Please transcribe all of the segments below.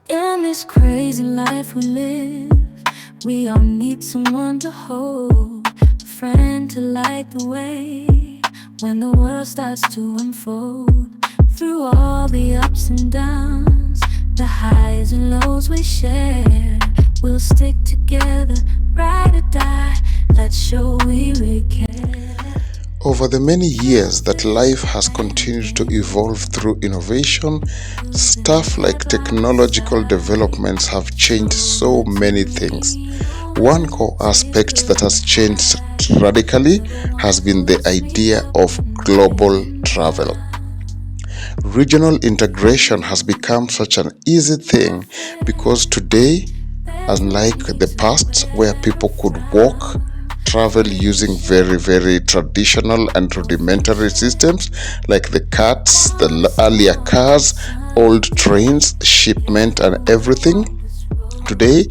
In this crazy life we live, we all need someone to hold, a friend to light the way when the world starts to unfold. Through all the ups and downs, the highs and lows we share, we'll stick together, ride or die. Let's show we really care. Over the many years that life has continued to evolve through innovation, stuff like technological developments have changed so many things. One core aspect that has changed radically has been the idea of global travel. Regional integration has become such an easy thing because today, unlike the past where people could walk, travel using very traditional and rudimentary systems like the carts, the earlier cars, old trains, shipment, and everything. Today,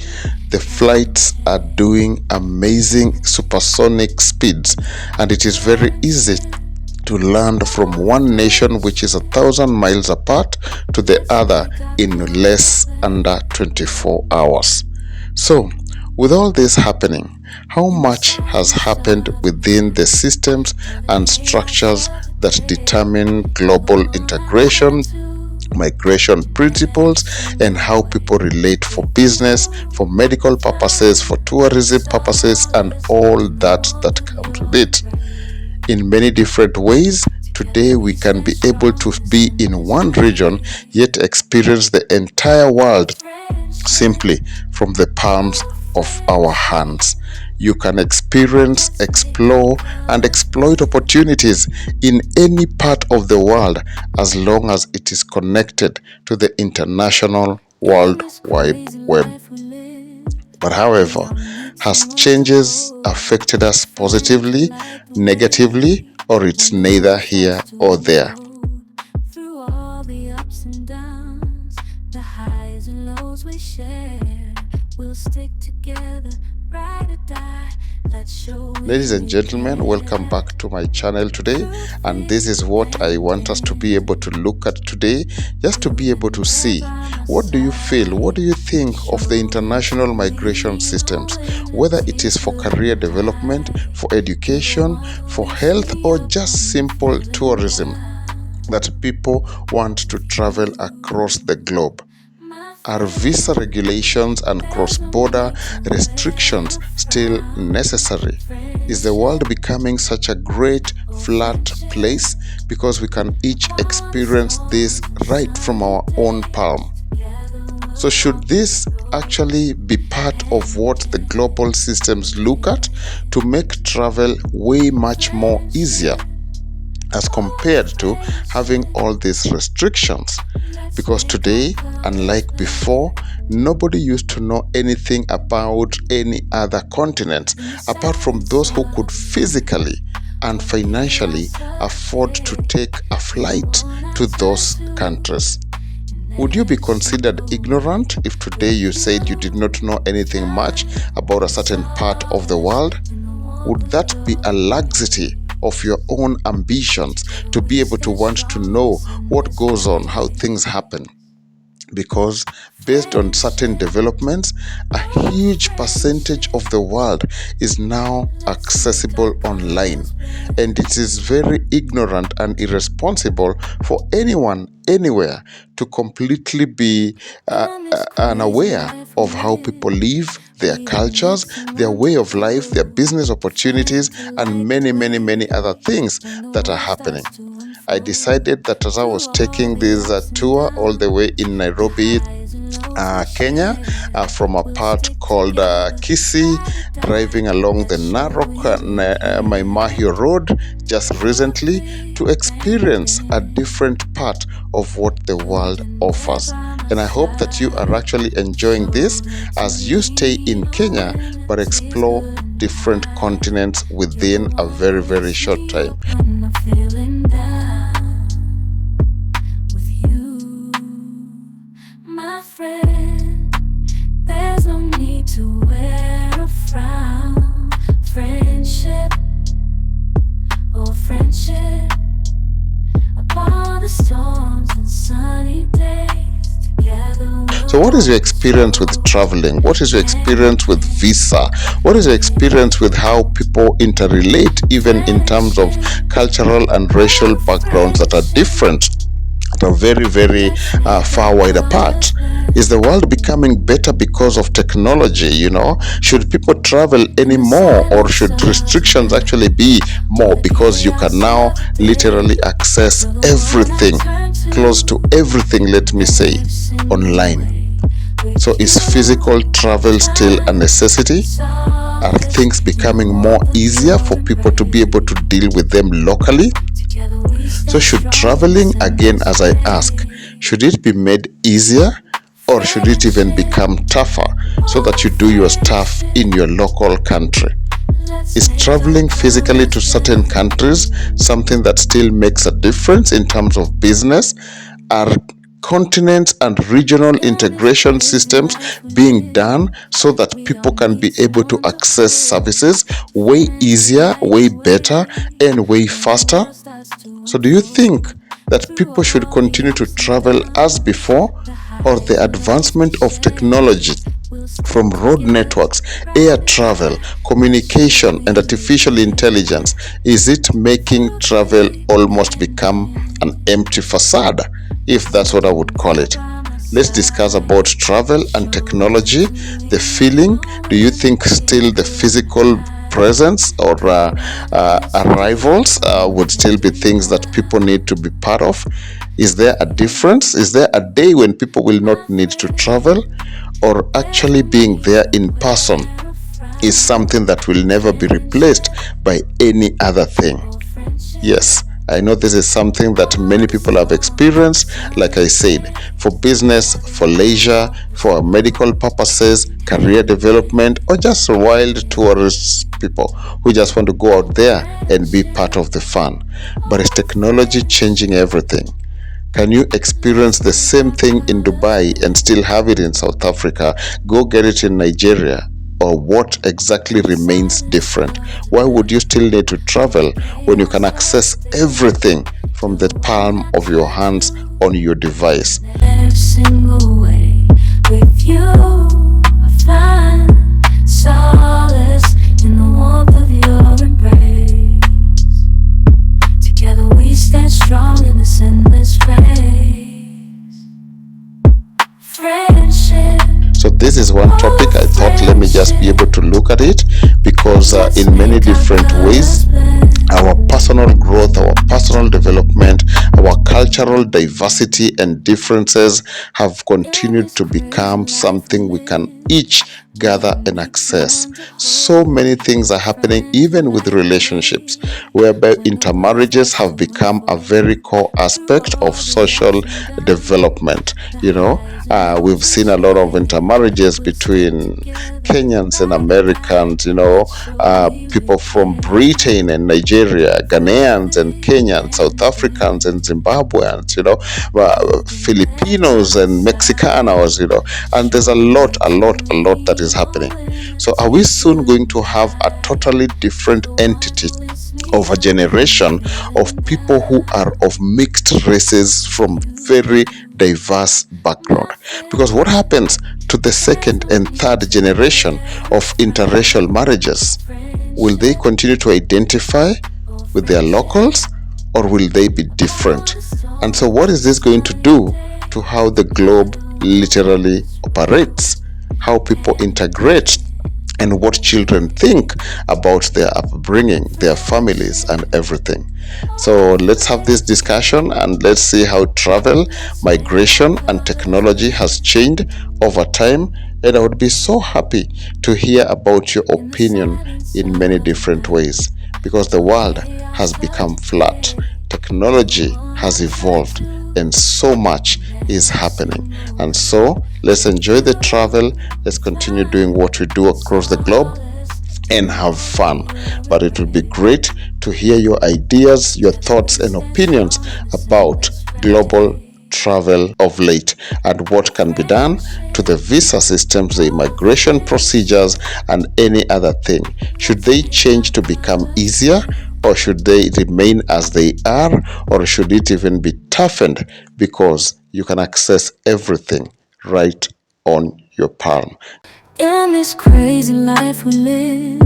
the flights are doing amazing supersonic speeds, and it is very easy to land from one nation which is 1,000 miles apart to the other in less under 24 hours. So, with all this happening, how much has happened within the systems and structures that determine global integration, migration principles, and how people relate for business, for medical purposes, for tourism purposes, and all that comes with it. In many different ways, today we can be able to be in one region yet experience the entire world simply from the palms of our hands. You can experience, explore, and exploit opportunities in any part of the world as long as it is connected to the international World Wide Web. But however, has changes affected us positively, negatively, or it's neither here or there? Through all the ups and downs, the highs and lows we share, we'll stick together, ride or die. Let's show. Ladies and gentlemen, welcome back to my channel today, and this is what I want us to be able to look at today, just to be able to see what do you feel, what do you think of the international migration systems, whether it is for career development, for education, for health, or just simple tourism, that people want to travel across the globe. Are visa regulations and cross-border restrictions still necessary? Is the world becoming such a great flat place because we can each experience this right from our own palm? So should this actually be part of what the global systems look at to make travel way much more easier as compared to having all these restrictions? Because today, unlike before, nobody used to know anything about any other continent apart from those who could physically and financially afford to take a flight to those countries. Would you be considered ignorant if today you said you did not know anything much about a certain part of the world? Would that be a laxity of your own ambitions to be able to want to know what goes on, how things happen? Because based on certain developments, a huge percentage of the world is now accessible online, and it is very ignorant and irresponsible for anyone anywhere to completely be unaware of how people live, their cultures, their way of life, their business opportunities, and many other things that are happening. I decided that as I was taking this tour all the way in Nairobi, Kenya, from a part called Kisii, driving along the Narok Maimahio Road just recently, to experience a different part of what the world offers. And I hope that you are actually enjoying this as you stay in Kenya but explore different continents within a very short time. There's no need to wear a frown. Friendship, oh friendship, upon the storms and sunny days together. So what is your experience with traveling? What is your experience with visa? What is your experience with how people interrelate, even in terms of cultural and racial backgrounds that are different, that are very, very far wide apart? Is the world becoming better because of technology? Should people travel anymore, or should restrictions actually be more, because you can now literally access everything, close to everything, let me say, online? So is physical travel still a necessity? Are things becoming more easier for people to be able to deal with them locally? So should traveling, again, as I ask, should it be made easier, or should it even become tougher so that you do your stuff in your local country? Is traveling physically to certain countries something that still makes a difference in terms of business? Are continent and regional integration systems being done so that people can be able to access services way easier, way better, and way faster? So, do you think that people should continue to travel as before, or the advancement of technology, from road networks, air travel, communication, and artificial intelligence, is it making travel almost become an empty facade, if that's what I would call it? Let's discuss about travel and technology. The feeling, do you think still the physical presence or arrivals would still be things that people need to be part of? Is there a difference? Is there a day when people will not need to travel, or actually being there in person is something that will never be replaced by any other thing? Yes, I know this is something that many people have experienced, like I said, for business, for leisure, for medical purposes, career development, or just wild tourist people who just want to go out there and be part of the fun. But is technology changing everything? Can you experience the same thing in Dubai and still have it in South Africa? Go get it in Nigeria. Or what exactly remains different? Why would you still need to travel when you can access everything from the palm of your hands on your device? Every single way with you, I find solace in the warmth of your embrace. Together we stand strong in this endless race. Friendship. So this is one topic I thought, let me just be able to look at it, because in many different ways, our personal growth, our personal development, our cultural diversity and differences have continued to become something we can each gather and access. So many things are happening even with relationships, whereby intermarriages have become a very core aspect of social development. We've seen a lot of intermarriages between Kenyans and Americans, people from Britain and Nigeria, Ghanaians and Kenyans, South Africans and Zimbabweans, Filipinos and Mexicanos, and there's a lot that is happening. So are we soon going to have a totally different entity of a generation of people who are of mixed races from very diverse background? Because what happens to the second and third generation of interracial marriages? Will they continue to identify with their locals, or will they be different? And so what is this going to do to how the globe literally operates, how people integrate, and what children think about their upbringing, their families, and everything? So let's have this discussion and let's see how travel, migration, and technology has changed over time. And I would be so happy to hear about your opinion in many different ways, because the world has become flat, technology has evolved, and so much is happening. And so let's enjoy the travel, let's continue doing what we do across the globe and have fun. But it would be great to hear your ideas, your thoughts, and opinions about global travel of late, and what can be done to the visa systems, the immigration procedures, and any other thing. Should they change to become easier, or should they remain as they are, or should it even be toughened because you can access everything right on your palm. In this crazy life we live,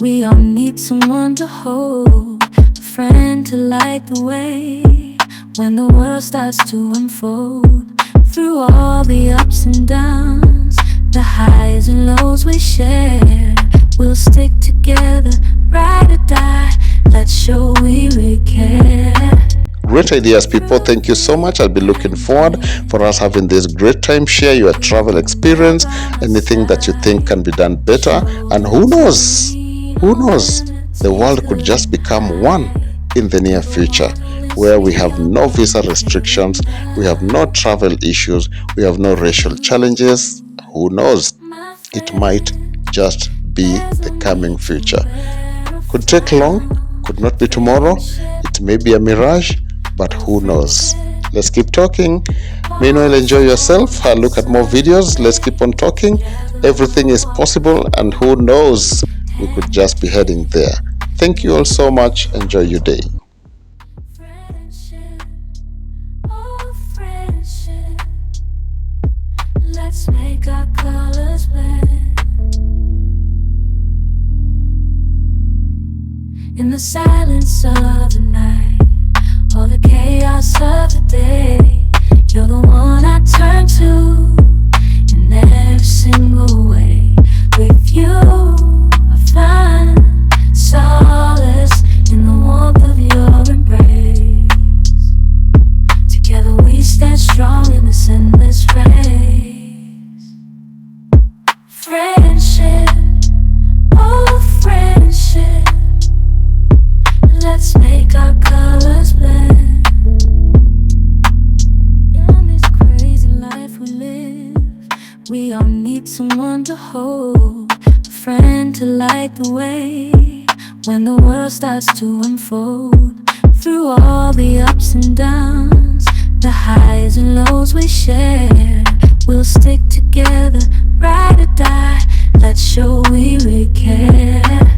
we all need someone to hold, a friend to light the way when the world starts to unfold. Through all the ups and downs, the highs and lows we share, we'll stick together, ride or die. Let's show we really care. Great ideas, people. Thank you so much. I'll be looking forward for us having this great time. Share your travel experience, anything that you think can be done better. And who knows? Who knows? The world could just become one in the near future, where we have no visa restrictions, we have no travel issues, we have no racial challenges. Who knows? It might just be the coming future. Could take long, could not be tomorrow. It may be a mirage, but who knows? Let's keep talking. Meanwhile, enjoy yourself. Look at more videos. Let's keep on talking. Everything is possible, and who knows? We could just be heading there. Thank you all so much. Enjoy your day. Friendship, oh friendship, let's make our colors blend. In the silence of the night, all the chaos of the day, you're the one I turn to in every single way. With you, I find solace in the warmth of your embrace. Together we stand strong in this endless race. Friendship, oh friendship, let's make our colors blend. In this crazy life we live, we all need someone to hold, a friend to light the way when the world starts to unfold. Through all the ups and downs, the highs and lows we share, we'll stick together, ride or die. Let's show we really care.